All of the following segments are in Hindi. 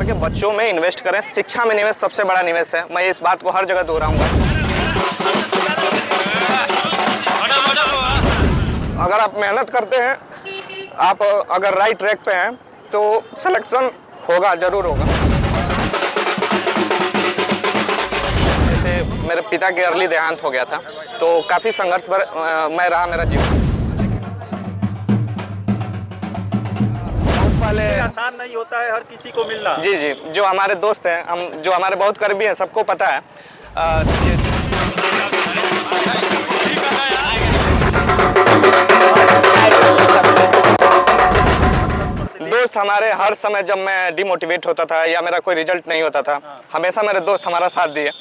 के बच्चों में इन्वेस्ट करें। शिक्षा में निवेश सबसे बड़ा निवेश है। मैं इस बात को हर जगह दोहराऊंगा। अगर आप मेहनत करते हैं, आप अगर राइट ट्रैक पे हैं तो सिलेक्शन होगा, जरूर होगा। जैसे मेरे पिता के अर्ली देहांत हो गया था, तो काफ़ी संघर्ष मैं रहा मेरा जीवन। आसान नहीं होता है हर किसी को मिलना। जी जी, जो हमारे दोस्त हैं, हम जो हमारे बहुत करीबी हैं, सबको पता है। दोस्त हमारे हर समय, जब मैं डिमोटिवेट होता था या मेरा कोई रिजल्ट नहीं होता था, हमेशा मेरे दोस्त हमारा साथ दिए।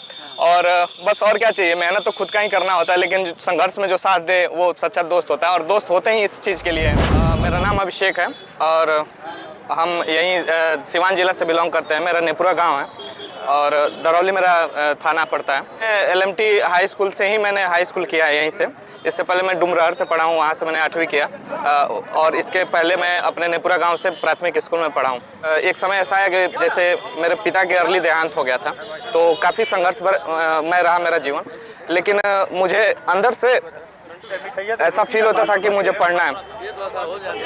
और बस और क्या चाहिए, मेहनत तो खुद का ही करना होता है, लेकिन संघर्ष में जो साथ दे वो सच्चा दोस्त होता है। और दोस्त होते ही इस चीज़ के लिए। मेरा नाम अभिषेक है और हम यहीं सिवान जिला से बिलोंग करते हैं। मेरा नेपुरा गांव है और दरौली मेरा थाना पड़ता है। LMT हाई स्कूल से ही मैंने हाई स्कूल किया है यहीं से। इससे पहले मैं डुमरार से पढ़ा हूँ, वहाँ से मैंने 8वीं किया। और इसके पहले मैं अपने नेपुरा गांव से प्राथमिक स्कूल में पढ़ा हूँ। एक समय ऐसा है कि जैसे मेरे पिता के अर्ली देहांत हो गया था, तो काफ़ी संघर्ष मैं रहा मेरा जीवन। लेकिन मुझे अंदर से ऐसा फील होता था कि मुझे पढ़ना है।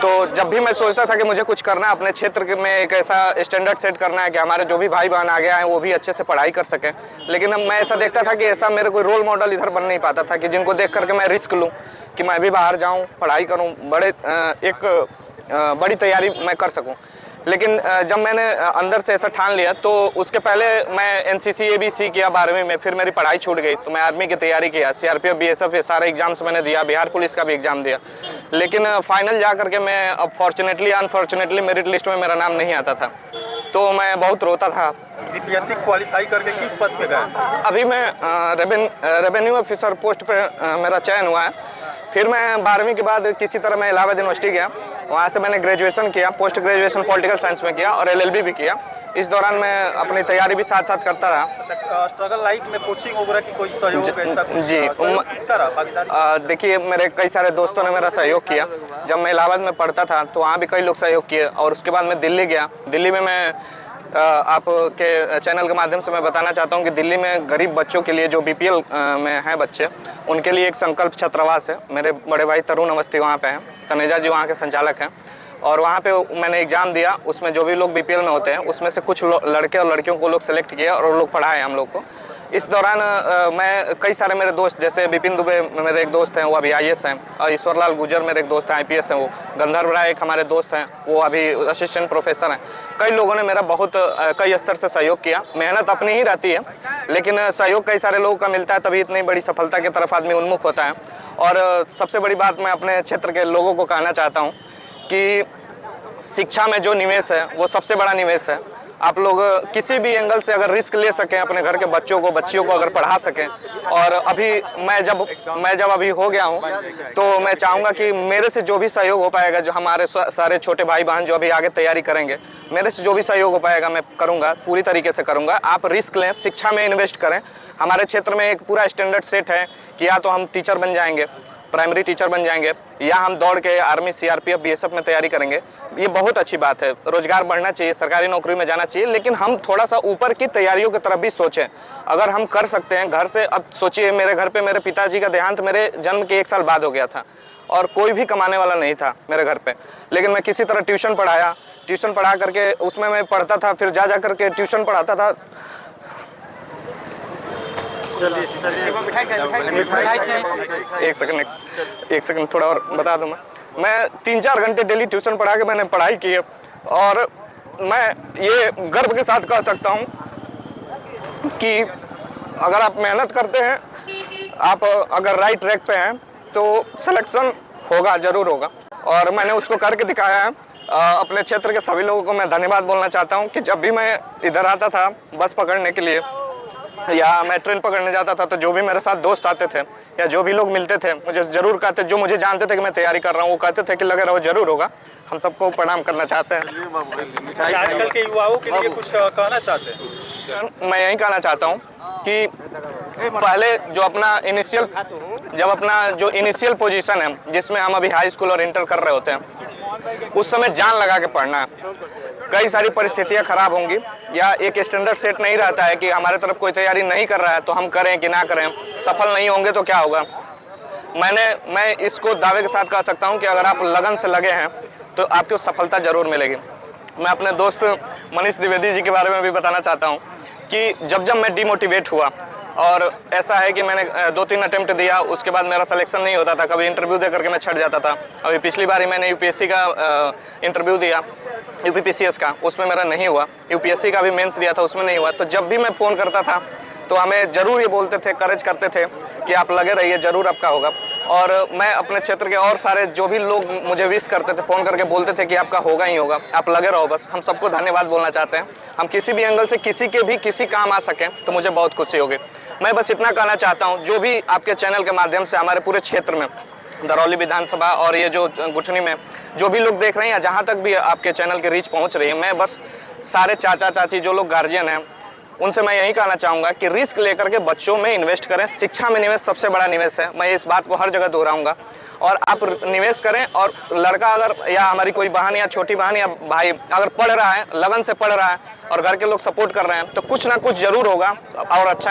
तो जब भी मैं सोचता था कि मुझे कुछ करना है, अपने क्षेत्र में एक ऐसा स्टैंडर्ड सेट करना है कि हमारे जो भी भाई बहन आगे आए वो भी अच्छे से पढ़ाई कर सकें। लेकिन मैं ऐसा देखता था कि ऐसा मेरे कोई रोल मॉडल इधर बन नहीं पाता था कि जिनको देख करके मैं रिस्क लूँ कि मैं भी बाहर जाऊँ, पढ़ाई करूँ, बड़ी तैयारी मैं कर सकूँ। लेकिन जब मैंने अंदर से ऐसा ठान लिया, तो उसके पहले मैं NCC ABC किया 12वीं में, फिर मेरी पढ़ाई छूट गई तो मैं आर्मी की तैयारी किया। CRPF BSF ये सारे एग्जाम्स मैंने दिया, बिहार पुलिस का भी एग्ज़ाम दिया। लेकिन फाइनल जा करके मैं अब फॉर्चुनेटली अनफॉर्चुनेटली मेरिट लिस्ट में मेरा नाम नहीं आता था, तो मैं बहुत रोता था। BPSC क्वालिफाई करके किस पद पे गए? अभी मैं रेवेन्यू ऑफिसर पोस्ट पे मेरा चयन हुआ है। फिर मैं 12वीं के बाद किसी तरह मैं इलाहाबाद यूनिवर्सिटी गया, वहाँ से मैंने ग्रेजुएशन किया, पोस्ट ग्रेजुएशन पॉलिटिकल साइंस में किया और LLB भी किया। इस दौरान मैं अपनी तैयारी भी साथ साथ करता रहा। अच्छा, स्ट्रगल लाइफ में कोचिंग वगैरह की कोई सहयोग ऐसा कुछ? जी, किसका रहा भागीदारी? देखिए, मेरे कई सारे दोस्तों ने मेरा सहयोग किया। जब मैं इलाहाबाद में पढ़ता था तो वहाँ भी कई लोग सहयोग किए। और उसके बाद मैं दिल्ली गया। दिल्ली में मैं आपके चैनल के माध्यम से मैं बताना चाहता हूँ कि दिल्ली में गरीब बच्चों के लिए, जो BPL में हैं बच्चे, उनके लिए एक संकल्प छात्रावास है। मेरे बड़े भाई तरुण अवस्थी वहाँ पे हैं, तनेजा जी वहाँ के संचालक हैं। और वहाँ पे मैंने एग्ज़ाम दिया, उसमें जो भी लोग BPL में होते हैं उसमें से कुछ लड़के और लड़कियों को लोग सेलेक्ट किया और वो लोग पढ़ाए हम लोग को। इस दौरान मैं कई सारे मेरे दोस्त, जैसे विपिन दुबे मेरे एक दोस्त हैं, वो अभी IAS हैं, और ईश्वरलाल गुजर मेरे एक दोस्त हैं, IPS हैं। वो गंधर्व राय एक हमारे दोस्त हैं, वो अभी असिस्टेंट प्रोफेसर हैं। कई लोगों ने मेरा बहुत कई स्तर से सहयोग किया। मेहनत अपनी ही रहती है, लेकिन सहयोग कई सारे लोगों का मिलता है, तभी इतनी बड़ी सफलता की तरफ आदमी उन्मुख होता है। और सबसे बड़ी बात मैं अपने क्षेत्र के लोगों को कहना चाहता हूँ कि शिक्षा में जो निवेश है वो सबसे बड़ा निवेश है। आप लोग किसी भी एंगल से अगर रिस्क ले सकें, अपने घर के बच्चों को, बच्चियों को अगर पढ़ा सकें। और अभी मैं जब अभी हो गया हूं, तो मैं चाहूँगा कि मेरे से जो भी सहयोग हो पाएगा, जो हमारे सारे छोटे भाई बहन जो अभी आगे तैयारी करेंगे, मेरे से जो भी सहयोग हो पाएगा मैं करूँगा, पूरी तरीके से करूँगा। आप रिस्क लें, शिक्षा में इन्वेस्ट करें। हमारे क्षेत्र में एक पूरा स्टैंडर्ड सेट है कि या तो हम टीचर बन जाएंगे, प्राइमरी टीचर बन जाएंगे, या हम दौड़ के आर्मी, CRPF BSF में तैयारी करेंगे। ये बहुत अच्छी बात है, रोजगार बढ़ना चाहिए, सरकारी नौकरी में जाना चाहिए, लेकिन हम थोड़ा सा ऊपर की तैयारियों की तरफ भी सोचें। अगर हम कर सकते हैं घर से, अब सोचिए मेरे घर पे मेरे पिताजी का देहांत मेरे जन्म के 1 साल बाद हो गया था और कोई भी कमाने वाला नहीं था मेरे घर पे, लेकिन मैं किसी तरह ट्यूशन पढ़ाया। ट्यूशन पढ़ा करके उसमें मैं पढ़ता था, फिर जा करके ट्यूशन पढ़ाता था। एक सेकंड थोड़ा और बता दूं। मैं 3-4 घंटे डेली ट्यूशन पढ़ा के मैंने पढ़ाई की है। और मैं ये गर्व के साथ कह सकता हूँ कि अगर आप मेहनत करते हैं, आप अगर राइट ट्रैक पे हैं, तो सिलेक्शन होगा, जरूर होगा। और मैंने उसको करके दिखाया है। अपने क्षेत्र के सभी लोगों को मैं धन्यवाद बोलना चाहता हूँ कि जब भी मैं इधर आता था बस पकड़ने के लिए या मैं ट्रेन पकड़ने जाता था, तो जो भी मेरे साथ दोस्त आते थे या जो भी लोग मिलते थे, मुझे जरूर कहते, जो मुझे जानते थे कि मैं तैयारी कर रहा हूँ, वो कहते थे कि लगे रहो, जरूर होगा। हम सबको प्रणाम करना चाहते हैं। आजकल के युवाओं के लिए कुछ कहना चाहते हैं? मैं यही कहना चाहता हूँ कि पहले जो अपना इनिशियल पोजीशन है, जिसमें हम अभी हाई स्कूल और इंटर कर रहे होते हैं, उस समय जान लगा के पढ़ना है। कई सारी परिस्थितियां खराब होंगी या एक स्टैंडर्ड सेट नहीं रहता है कि हमारे तरफ कोई तैयारी नहीं कर रहा है तो हम करें कि ना करें, सफल नहीं होंगे तो क्या होगा। मैं इसको दावे के साथ कह सकता हूं कि अगर आप लगन से लगे हैं तो आपको सफलता जरूर मिलेगी। मैं अपने दोस्त मनीष द्विवेदी जी के बारे में भी बताना चाहता हूं कि जब मैं डिमोटिवेट हुआ और ऐसा है कि मैंने 2-3 अटेम्प्ट दिया, उसके बाद मेरा सिलेक्शन नहीं होता था, कभी इंटरव्यू दे करके मैं छट जाता था। अभी पिछली बार मैंने यूपीएससी का इंटरव्यू दिया, यूपीपीसीएस का, उसमें मेरा नहीं हुआ। यूपीएससी का भी मेंस दिया था, उसमें नहीं हुआ। तो जब भी मैं फ़ोन करता था तो हमें ज़रूर ये बोलते थे, करेज करते थे कि आप लगे रहिए, ज़रूर आपका होगा। और मैं अपने क्षेत्र के और सारे जो भी लोग मुझे विश करते थे, फ़ोन करके बोलते थे कि आपका होगा ही होगा, आप लगे रहो बस। हम सबको धन्यवाद बोलना चाहते हैं। हम किसी भी एंगल से किसी के भी किसी काम आ सकें तो मुझे बहुत खुशी होगी। मैं बस इतना कहना चाहता हूँ, जो भी आपके चैनल के माध्यम से हमारे पूरे क्षेत्र में, दरौली विधानसभा और ये जो गुठनी में जो भी लोग देख रहे हैं या जहाँ तक भी आपके चैनल की रीच पहुँच रही है, मैं बस सारे चाचा चाची जो लोग गार्जियन हैं उनसे मैं यही कहना चाहूँगा कि रिस्क लेकर के बच्चों में इन्वेस्ट करें। शिक्षा में निवेश सबसे बड़ा निवेश है, मैं इस बात को हर जगह दोहराऊंगा। और आप निवेश करें, और लड़का अगर या हमारी कोई बहन या छोटी बहन या भाई अगर पढ़ रहा है, लगन से पढ़ रहा है और घर के लोग सपोर्ट कर रहे हैं तो कुछ ना कुछ जरूर होगा और अच्छा